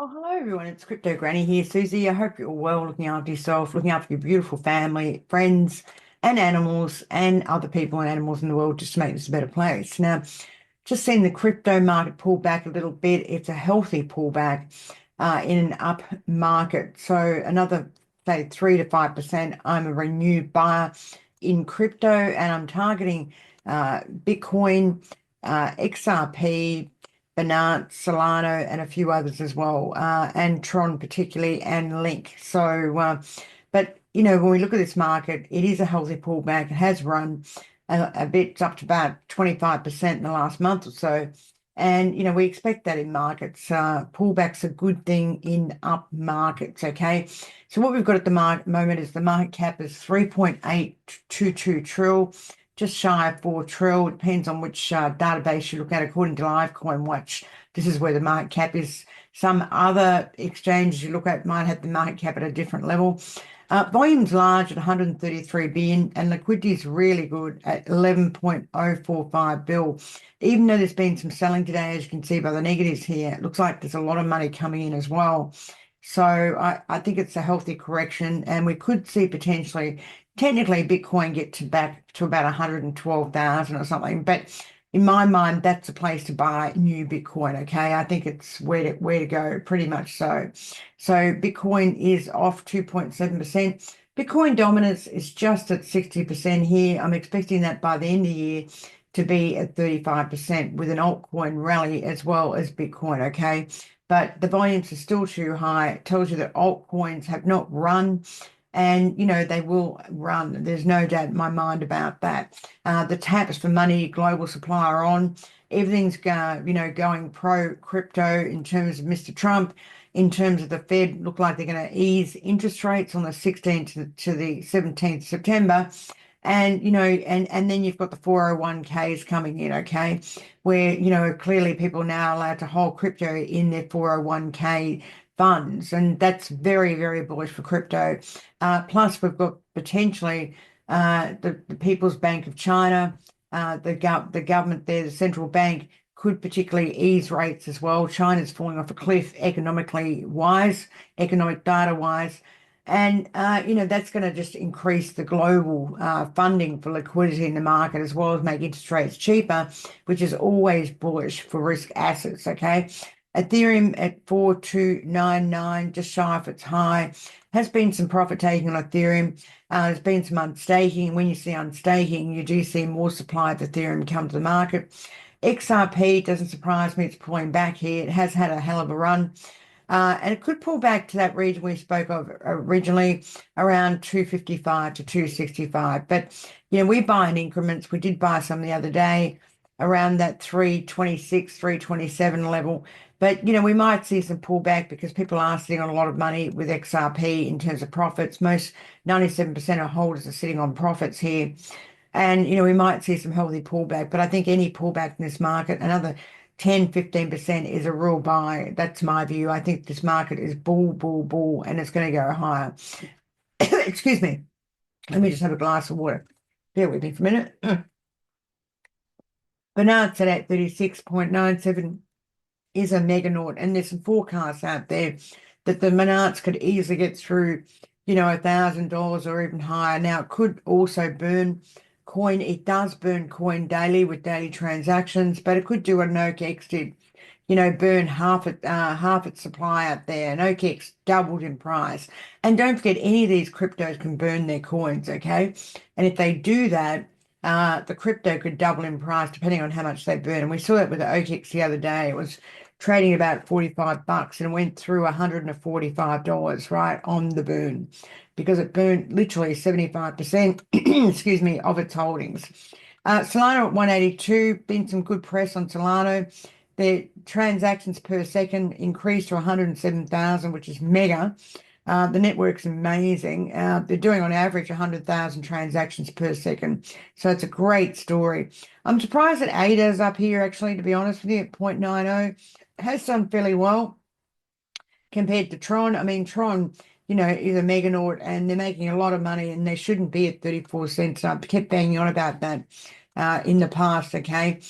Oh, hello everyone. It's Crypto Granny here, Susie. I hope you're all well, looking after yourself, looking after your beautiful family, friends, and animals, and other people and animals in the world just to make this a better place. Now, just seen the crypto market pull back a little bit. It's a healthy pullback in an up market. So another, say, 3 to 5%. I'm a renewed buyer in crypto, and I'm targeting Bitcoin, XRP, Binance, Solano, and a few others as well, and Tron particularly, and Link. So, but when we look at this market, it is a healthy pullback. It has run a bit up to about 25% in the last month or so. And, we expect that in markets. Pullback's a good thing in up markets, okay? So what we've got at the moment is the market cap is 3.822 trill, just shy of 4 trill. It depends on which database you look at. According to Livecoin Watch, this is where the market cap is. Some other exchanges you look at might have the market cap at a different level. Volume's large at 133 billion, and liquidity is really good at 11.045 bill. Even though there's been some selling today, as you can see by the negatives here, it looks like there's a lot of money coming in as well. So I think it's a healthy correction, and we could see potentially, technically, Bitcoin get to back to about 112,000 or something. But in my mind, that's a place to buy new Bitcoin. Okay, I think it's where to go, pretty much so. So Bitcoin is off 2.7%. Bitcoin dominance is just at 60% here. I'm expecting that by the end of the year to be at 35% with an altcoin rally as well as Bitcoin. Okay, but the volumes are still too high. It tells you that altcoins have not run, and they will run. There's no doubt in my mind about that. The taps for money, global supply are on. Everything's going pro crypto in terms of Mr. Trump. In terms of the Fed, look like they're going to ease interest rates on the 16th to the 17th September. And and then you've got the 401ks coming in, okay, where clearly people are now allowed to hold crypto in their 401k funds, and that's very, very bullish for crypto. Plus, we've got potentially the People's Bank of China, the government there, the central bank could particularly ease rates as well. China's falling off a cliff economically wise, economic data wise. And, that's going to just increase the global funding for liquidity in the market, as well as make interest rates cheaper, which is always bullish for risk assets, okay? Ethereum at 4,299, just shy of its high. Has been some profit taking on Ethereum. There's been some unstaking. When you see unstaking, you do see more supply of Ethereum come to the market. XRP doesn't surprise me. It's pulling back here. It has had a hell of a run. And it could pull back to that region we spoke of originally, around 255 to 265. But, we buy in increments. We did buy some the other day around that 326, 327 level. But, we might see some pullback because people are sitting on a lot of money with XRP in terms of profits. Most 97% of holders are sitting on profits here. And, we might see some healthy pullback, but I think any pullback in this market, another 10-15% is a real buy. That's my view. I think this market is bull, bull, bull, and it's going to go higher. Excuse me. Let me just have a glass of water. Bear with me for a minute. Binance at 36.97 is a mega naut, and there's some forecasts out there that the Binance could easily get through, $1,000 or even higher. Now, it could also burn coin. It does burn coin daily with daily transactions, but it could do what an OKX did, burn half its supply out there. And OKX doubled in price. And don't forget, any of these cryptos can burn their coins, okay? And if they do that, the crypto could double in price depending on how much they burn. And we saw that with the OKX the other day. It was trading about 45 bucks and went through $145, right, on the burn, because it burned literally 75%, excuse me, of its holdings. Solano at 182, been some good press on Solano. Their transactions per second increased to 107,000, which is mega. The network's amazing. They're doing on average 100,000 transactions per second. So it's a great story. I'm surprised that ADA's up here, actually, to be honest with you, at 0.90. It has done fairly well compared to Tron. I mean, Tron, is a mega naut, and they're making a lot of money, and they shouldn't be at 34 cents. I've kept banging on about that in the past, okay?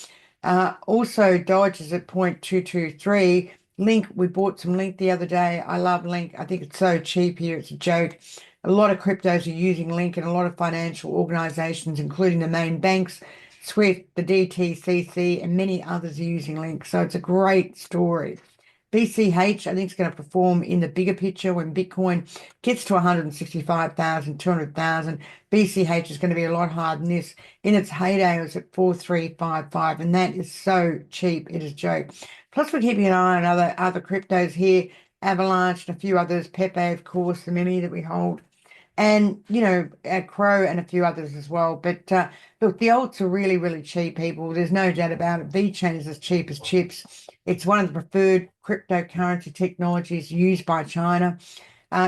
Also, Dodge is at 0.223. Link, we bought some Link the other day. I love Link. I think it's so cheap here. It's a joke. A lot of cryptos are using Link, and a lot of financial organizations, including the main banks, Swift, the DTCC, and many others are using Link. So it's a great story. BCH, I think it's going to perform in the bigger picture when Bitcoin gets to 165,000, 200,000. BCH is going to be a lot higher than this. In its heyday, it was at 4,355, and that is so cheap. It is a joke. Plus, we're keeping an eye on other cryptos here, Avalanche and a few others, Pepe, of course, the Mimi that we hold, and Crow and a few others as well. But look, the alts are really, really cheap, people. There's no doubt about it. VeChain is as cheap as chips. It's one of the preferred cryptocurrency technologies used by China,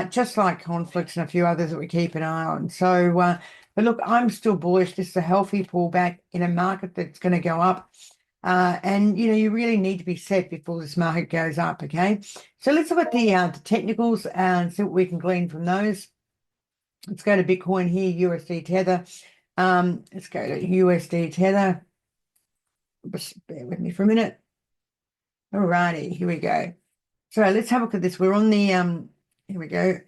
just like Conflux and a few others that we keep an eye on. So, but look, I'm still bullish. This is a healthy pullback in a market that's going to go up. And you really need to be set before this market goes up. Okay, so let's look at the technicals and see what we can glean from those. Let's go to Bitcoin here, USD Tether. Let's go to USD Tether. Just bear with me for a minute. Alrighty, here we go. So let's have a look at this. We're on the here we go.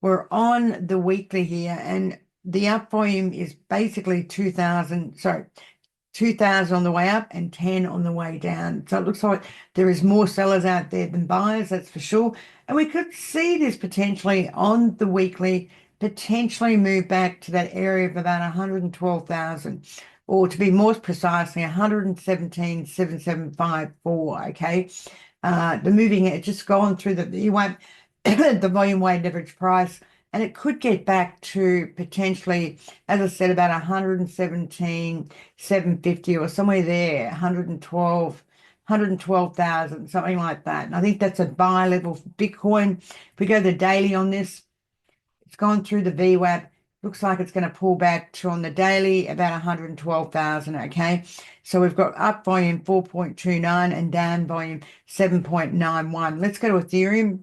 We're on the weekly here, and the up volume is basically 2,000. Sorry, 2,000 on the way up and 10 on the way down. So it looks like there is more sellers out there than buyers, that's for sure. And we could see this potentially on the weekly, potentially move back to that area of about 112,000, or to be more precisely, 117,754. Okay. The moving it just gone through the volume weighted average price, and it could get back to potentially, as I said, about 117,750 or somewhere there, 112,000, something like that. And I think that's a buy level for Bitcoin. If we go the daily on this, it's gone through the VWAP. Looks like it's going to pull back to, on the daily, about 112,000. Okay, so we've got up volume 4.29 and down volume 7.91. Let's go to Ethereum.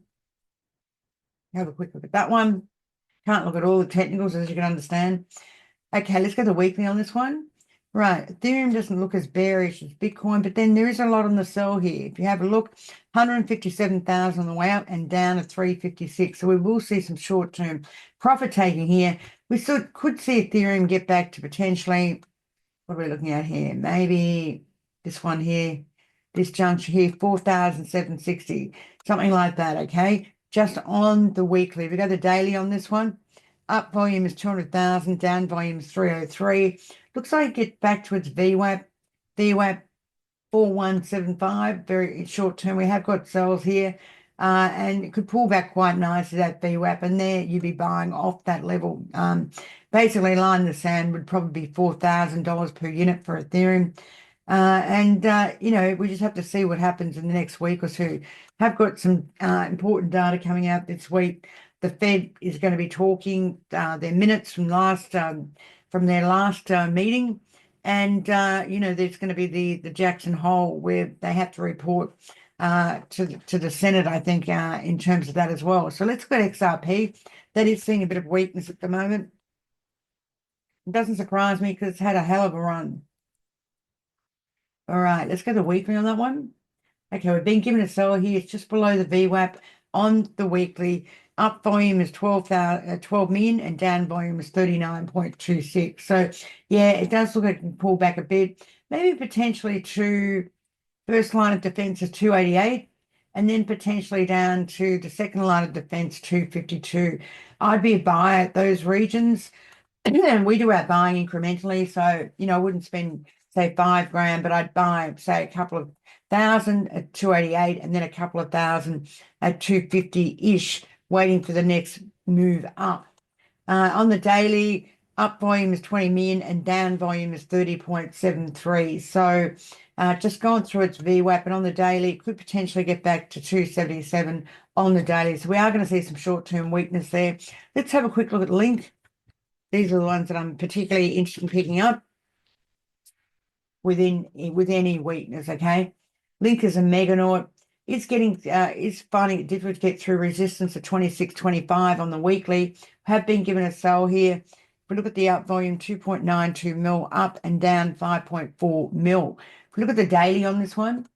Have a quick look at that one. Can't look at all the technicals, as you can understand. Okay, let's go to the weekly on this one. Right, Ethereum doesn't look as bearish as Bitcoin, but then there is a lot on the sell here. If you have a look, 157,000 on the way up and down to 356. So we will see some short-term profit taking here. We still could see Ethereum get back to potentially, what are we looking at here? Maybe this one here, this juncture here, 4,760, something like that, okay? Just on the weekly. If we go the daily on this one, up volume is 200,000, down volume is 303. Looks like it gets back to its VWAP. VWAP 4175, very short term. We have got sells here, and it could pull back quite nicely, that VWAP, and there you'd be buying off that level. Basically, line in the sand would probably be $4,000 per unit for Ethereum. We just have to see what happens in the next week or two. Have got some important data coming out this week. The Fed is going to be talking their minutes from their last meeting, and there's going to be the Jackson Hole where they have to report to the Senate, I think, in terms of that as well. So let's go to XRP. That is seeing a bit of weakness at the moment. It doesn't surprise me because it's had a hell of a run. All right, let's go to the weekly on that one. Okay, we've been given a sell here. It's just below the VWAP on the weekly. Up volume is 12 million and down volume is 39.26. So, yeah, it does look like it can pull back a bit. Maybe potentially to first line of defense is 288 and then potentially down to the second line of defense, 252. I'd be a buyer at those regions. And we do our buying incrementally. So, I wouldn't spend, say, $5,000, but I'd buy, say, a couple of thousand at 288 and then a couple of thousand at 250-ish, waiting for the next move up. On the daily, up volume is 20 million and down volume is 30.73. So just gone through its VWAP, and on the daily, it could potentially get back to 277 on the daily. So we are going to see some short-term weakness there. Let's have a quick look at Link. These are the ones that I'm particularly interested in picking up with any weakness, okay? Link is a meganaut. It's finding it difficult to get through resistance at 26.25 on the weekly. Have been given a sell here. If we look at the up volume, 2.92 mil up and down 5.4 mil. If we look at the daily on this one,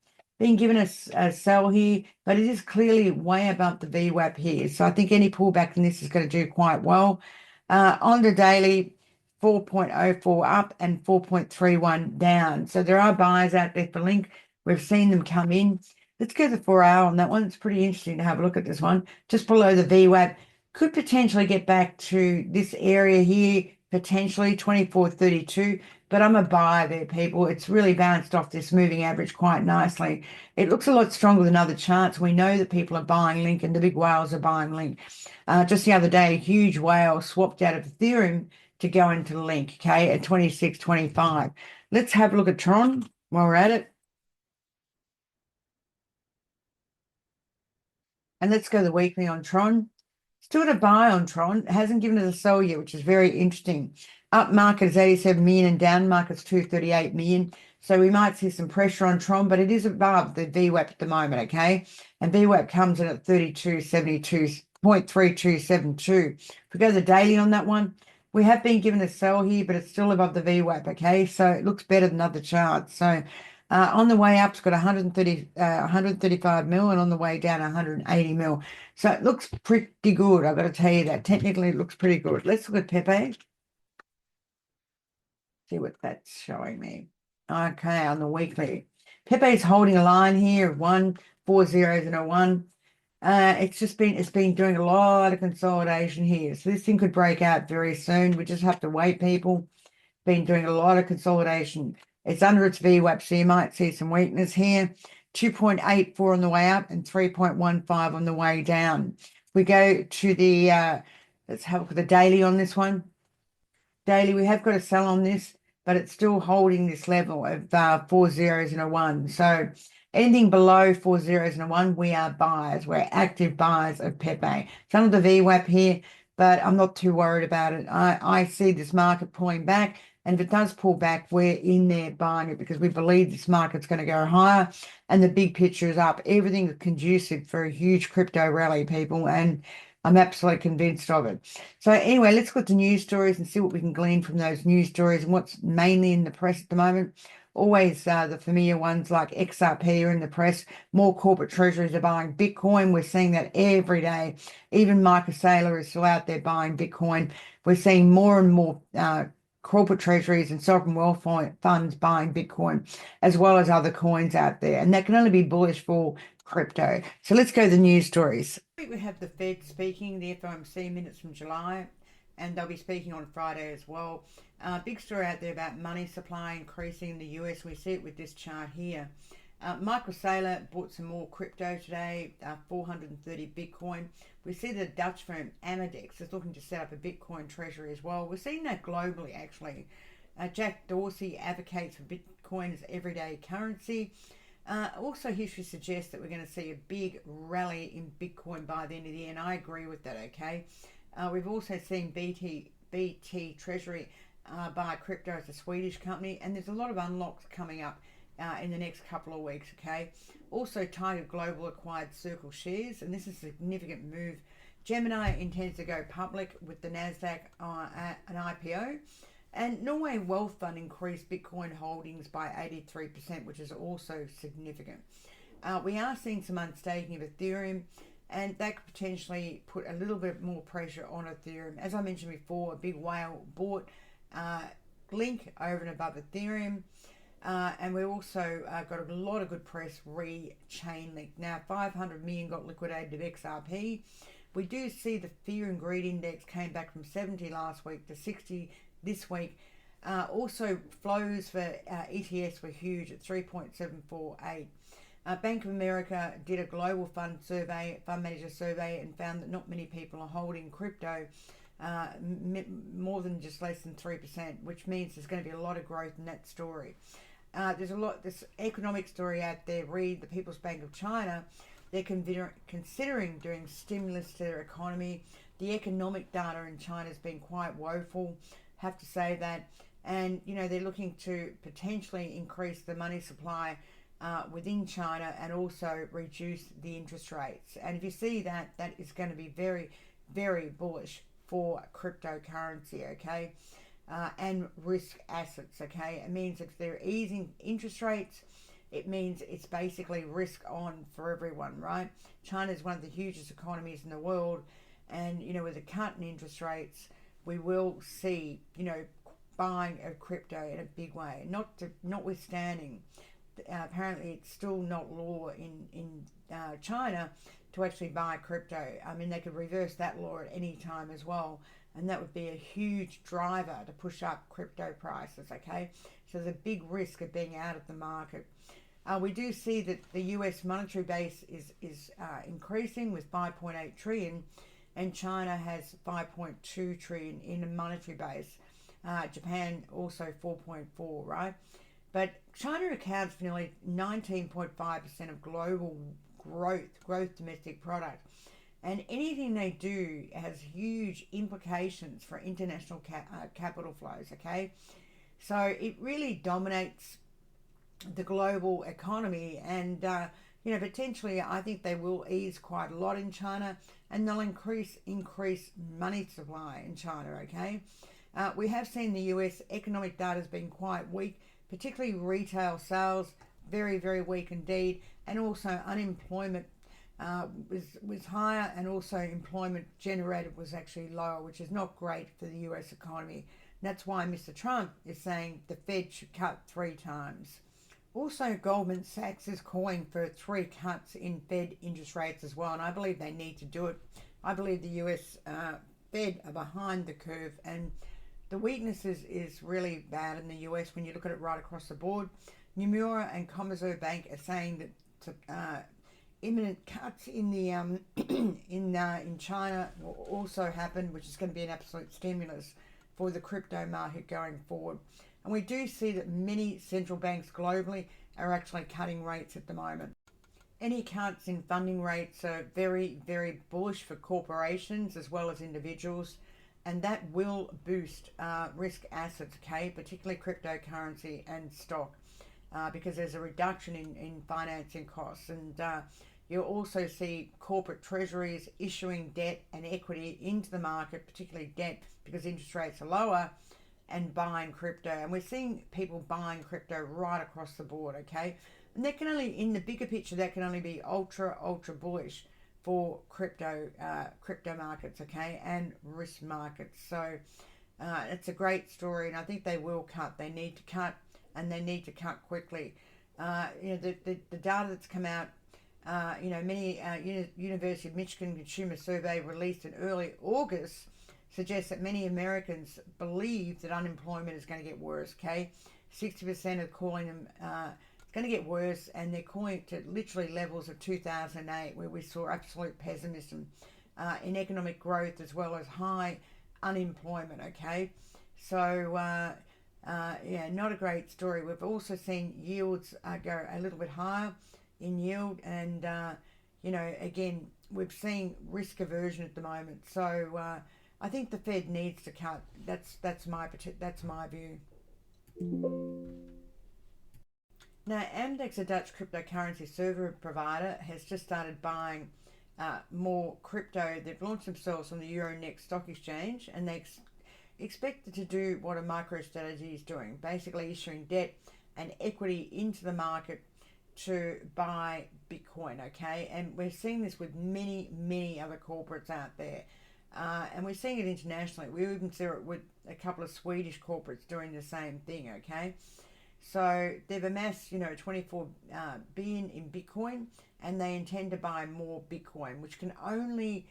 being given a sell here, but it is clearly way above the VWAP here. So I think any pullback in this is going to do quite well. On the daily, 4.04 up and 4.31 down. So there are buyers out there for Link. We've seen them come in. Let's go to the 4-hour on that one. It's pretty interesting to have a look at this one. Just below the VWAP. Could potentially get back to this area here, potentially 24.32. But I'm a buyer there, people. It's really bounced off this moving average quite nicely. It looks a lot stronger than other charts. We know that people are buying Link and the big whales are buying Link. Just the other day, a huge whale swapped out of Ethereum to go into Link, okay, at 26.25. Let's have a look at Tron while we're at it. And let's go the weekly on Tron. Still at a buy on Tron. It hasn't given us a sell yet, which is very interesting. Up market is 87 million and down market's 238 million. So we might see some pressure on Tron, but it is above the VWAP at the moment, okay? And VWAP comes in at 32.72. If we go to the daily on that one, we have been given a sell here, but it's still above the VWAP, okay? So it looks better than other charts. So on the way up, it's got 135 mil, and on the way down, 180 mil. So it looks pretty good. I've got to tell you that. Technically, it looks pretty good. Let's look at Pepe. See what that's showing me. Okay, on the weekly. Pepe's holding a line here of 1, 4 zeros and a 1. It's been doing a lot of consolidation here. So this thing could break out very soon. We just have to wait, people. Been doing a lot of consolidation. It's under its VWAP, so you might see some weakness here. 2.84 on the way up and 3.15 on the way down. We go to the, let's have a look at the daily on this one. Daily, we have got a sell on this, but it's still holding this level of 4 zeros and a 1. So anything below 4 zeros and a 1, we are buyers. We're active buyers of Pepe. It's under the VWAP here, but I'm not too worried about it. I see this market pulling back. And if it does pull back, we're in there buying it because we believe this market's going to go higher and the big picture is up. Everything is conducive for a huge crypto rally, people, and I'm absolutely convinced of it. So anyway, let's go to news stories and see what we can glean from those news stories and what's mainly in the press at the moment. Always the familiar ones like XRP are in the press. More corporate treasuries are buying Bitcoin. We're seeing that every day. Even Michael Saylor is still out there buying Bitcoin. We're seeing more and more corporate treasuries and sovereign wealth funds buying Bitcoin, as well as other coins out there. And that can only be bullish for crypto. So let's go to the news stories. We have the Fed speaking, the FOMC minutes from July, and they'll be speaking on Friday as well. Big story out there about money supply increasing in the US. We see it with this chart here. Michael Saylor bought some more crypto today, 430 Bitcoin. We see the Dutch firm Amedex is looking to set up a Bitcoin treasury as well. We're seeing that globally, actually. Jack Dorsey advocates for Bitcoin as everyday currency. Also, history suggests that we're going to see a big rally in Bitcoin by the end of the year, and I agree with that, okay? We've also seen BT Treasury buy crypto as a Swedish company, and there's a lot of unlocks coming up in the next couple of weeks, okay? Also, Tiger Global acquired Circle shares, and this is a significant move. Gemini intends to go public with the NASDAQ an IPO, and Norway Wealth Fund increased Bitcoin holdings by 83%, which is also significant. We are seeing some unstaking of Ethereum, and that could potentially put a little bit more pressure on Ethereum. As I mentioned before, a big whale bought Link over and above Ethereum. And we also got a lot of good press re-Chainlink. Now, 500 million got liquidated of XRP. We do see the fear and greed index came back from 70 last week to 60 this week. Also, flows for ETFs were huge at 3.748. Bank of America did a global fund manager survey, and found that not many people are holding crypto, more than just less than 3%, which means there's going to be a lot of growth in that story. There's this economic story out there. Read the People's Bank of China. They're considering doing stimulus to their economy. The economic data in China has been quite woeful, have to say that. And, they're looking to potentially increase the money supply within China and also reduce the interest rates. And if you see that, that is going to be very, very bullish for cryptocurrency, okay? And risk assets, okay? It means if they're easing interest rates, it means it's basically risk on for everyone, right? China is one of the hugest economies in the world, and with a cut in interest rates, we will see buying of crypto in a big way. Notwithstanding, apparently it's still not law in China to actually buy crypto. I mean, they could reverse that law at any time as well, and that would be a huge driver to push up crypto prices. Okay, so there's a big risk of being out of the market. We do see that the US monetary base is increasing with 5.8 trillion, and China has 5.2 trillion in a monetary base. Japan also 4.4, right? But China accounts for nearly 19.5% of global growth domestic product. And anything they do has huge implications for international capital flows, okay? So it really dominates the global economy, and potentially I think they will ease quite a lot in China, and they'll increase money supply in China, okay? We have seen the US economic data has been quite weak, particularly retail sales, very, very weak indeed, and also unemployment was higher, and also employment generated was actually lower, which is not great for the US economy. And that's why Mr. Trump is saying the Fed should cut 3 times. Also, Goldman Sachs is calling for 3 cuts in Fed interest rates as well, and I believe they need to do it. I believe the US Fed are behind the curve, and the weakness is really bad in the US when you look at it right across the board. Nomura and Commerzbank Bank are saying that imminent cuts in the in China will also happen, which is going to be an absolute stimulus for the crypto market going forward. And we do see that many central banks globally are actually cutting rates at the moment. Any cuts in funding rates are very, very bullish for corporations as well as individuals, and that will boost risk assets, okay, particularly cryptocurrency and stock, because there's a reduction in financing costs. And you'll also see corporate treasuries issuing debt and equity into the market, particularly debt because interest rates are lower, and buying crypto. And we're seeing people buying crypto right across the board, okay? And that can only, in the bigger picture, that can only be ultra bullish for crypto markets, okay, and risk markets. So it's a great story, and I think they will cut. They need to cut, and they need to cut quickly. The data that's come out, many University of Michigan Consumer Survey released in early August suggests that many Americans believe that unemployment is going to get worse, okay? 60% are calling them it's going to get worse, and they're calling it to literally levels of 2008, where we saw absolute pessimism in economic growth as well as high unemployment, okay? So, not a great story. We've also seen yields go a little bit higher in yield, and, again, we've seen risk aversion at the moment. So, I think the Fed needs to cut. That's my view. Now, Amdex, a Dutch cryptocurrency server provider, has just started buying more crypto. They've launched themselves on the Euronext stock exchange, and they expected to do what a MicroStrategy is doing, basically issuing debt and equity into the market to buy Bitcoin, okay? And we're seeing this with many other corporates out there. And we're seeing it internationally. We even see it with a couple of Swedish corporates doing the same thing, okay? So they've amassed, 24 billion in Bitcoin, and they intend to buy more Bitcoin, which can only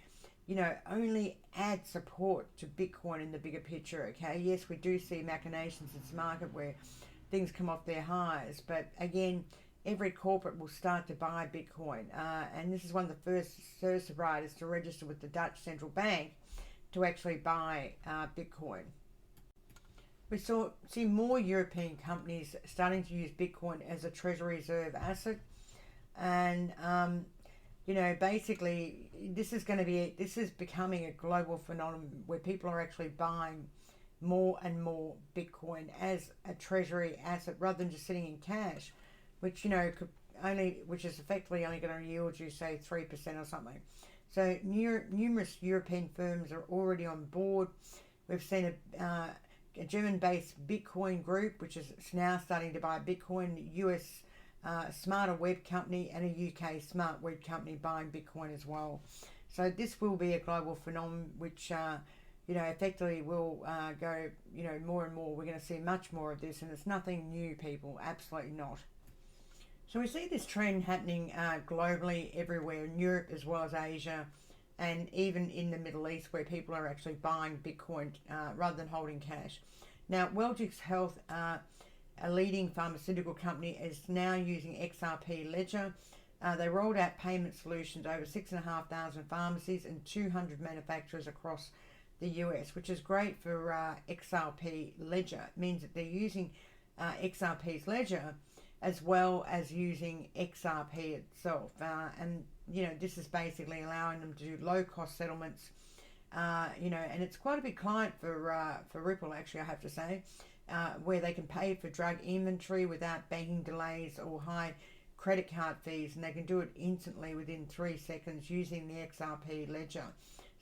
add support to Bitcoin in the bigger picture, okay? Yes, we do see machinations in this market where things come off their highs, but again, every corporate will start to buy Bitcoin. And this is one of the first service providers to register with the Dutch Central Bank to actually buy Bitcoin. We see more European companies starting to use Bitcoin as a treasury reserve asset. And, basically, this is becoming a global phenomenon where people are actually buying more and more Bitcoin as a treasury asset rather than just sitting in cash, which which is effectively only going to yield you, say, 3% or something. So numerous European firms are already on board. We've seen a German-based Bitcoin group, which is now starting to buy Bitcoin. US a smarter web company, and a UK smart web company buying Bitcoin as well. So this will be a global phenomenon which effectively will go, more and more. We're going to see much more of this, and it's nothing new, people, absolutely not. So we see this trend happening globally everywhere, in Europe as well as Asia, and even in the Middle East, where people are actually buying Bitcoin rather than holding cash. Now, Wellgix Health, a leading pharmaceutical company, is now using XRP Ledger. They rolled out payment solutions over 6,500 pharmacies and 200 manufacturers across the US, which is great for XRP Ledger. It means that they're using XRP's Ledger as well as using XRP itself. And this is basically allowing them to do low-cost settlements. And it's quite a big client for Ripple, actually, I have to say, where they can pay for drug inventory without banking delays or high credit card fees, and they can do it instantly within 3 seconds using the XRP Ledger.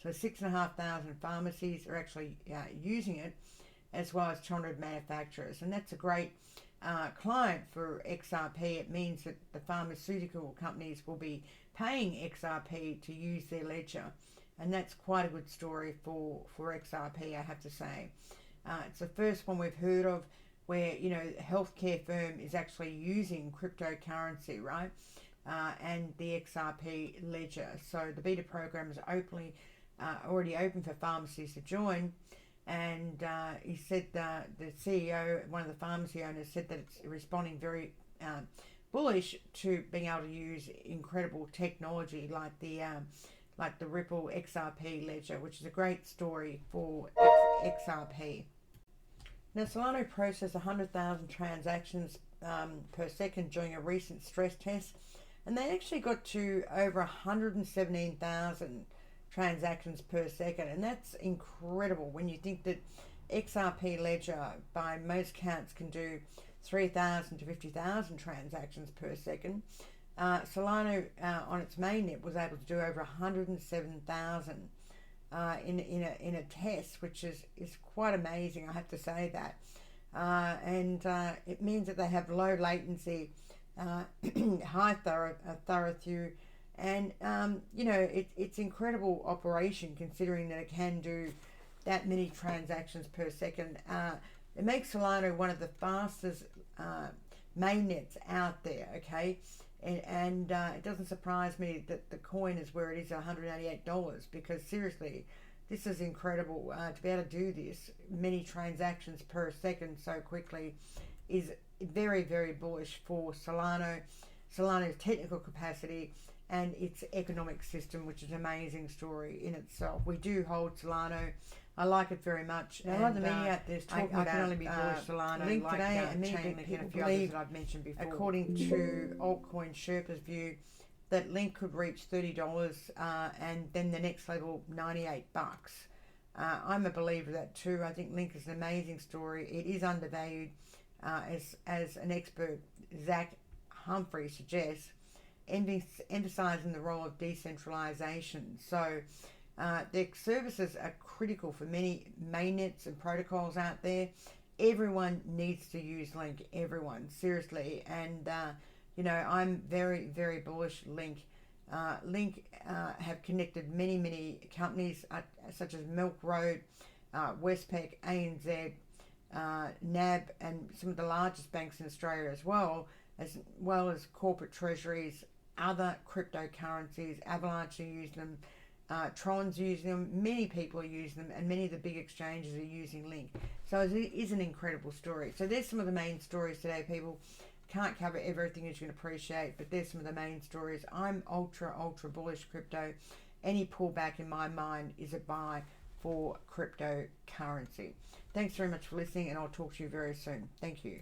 So 6,500 pharmacies are actually using it, as well as 200 manufacturers, and that's a great client for XRP. It means that the pharmaceutical companies will be paying XRP to use their ledger, and that's quite a good story for XRP, I have to say. It's the first one we've heard of where a healthcare firm is actually using cryptocurrency, right? And the XRP ledger. So the beta program is already open for pharmacies to join. And he said the CEO, one of the pharmacy owners, said that it's responding very bullish to being able to use incredible technology like the Ripple XRP ledger, which is a great story for XRP. Now, Solana processed 100,000 transactions per second during a recent stress test, and they actually got to over 117,000 transactions per second, and that's incredible when you think that XRP Ledger by most counts can do 3,000 to 50,000 transactions per second. Solana on its mainnet was able to do over 107,000 in a test, which is quite amazing, I have to say that. And it means that they have low latency, high thorough, and it's incredible operation considering that it can do that many transactions per second. It makes Solana one of the fastest mainnets out there, okay? And it doesn't surprise me that the coin is where it is, $188, because seriously, this is incredible. To be able to do this many transactions per second so quickly is very, very bullish for Solana's technical capacity and its economic system, which is an amazing story in itself. We do hold Solana. I like it very much. Now, a lot of the media out there is talking about can only be bullish Solana, Link like today, and many Chainlink people and a few believe, others that I've mentioned before. According to altcoin Sherpa's view, that Link could reach $30 and then the next level $98. I'm a believer of that too. I think Link is an amazing story. It is undervalued, as an expert Zach Humphrey suggests, emphasizing the role of decentralization. So their services are critical for many mainnets and protocols out there. Everyone needs to use Link, everyone, seriously. And I'm very, very bullish Link. Link have connected many companies such as Milk Road, Westpac, ANZ, NAB, and some of the largest banks in Australia as well as corporate treasuries, other cryptocurrencies. Avalanche use them, Tron's using them, many people are using them, and many of the big exchanges are using Link. So it is an incredible story. So there's some of the main stories today, people. Can't cover everything as you can appreciate, but there's some of the main stories. I'm ultra bullish crypto. Any pullback in my mind is a buy for cryptocurrency. Thanks very much for listening, and I'll talk to you very soon. Thank you.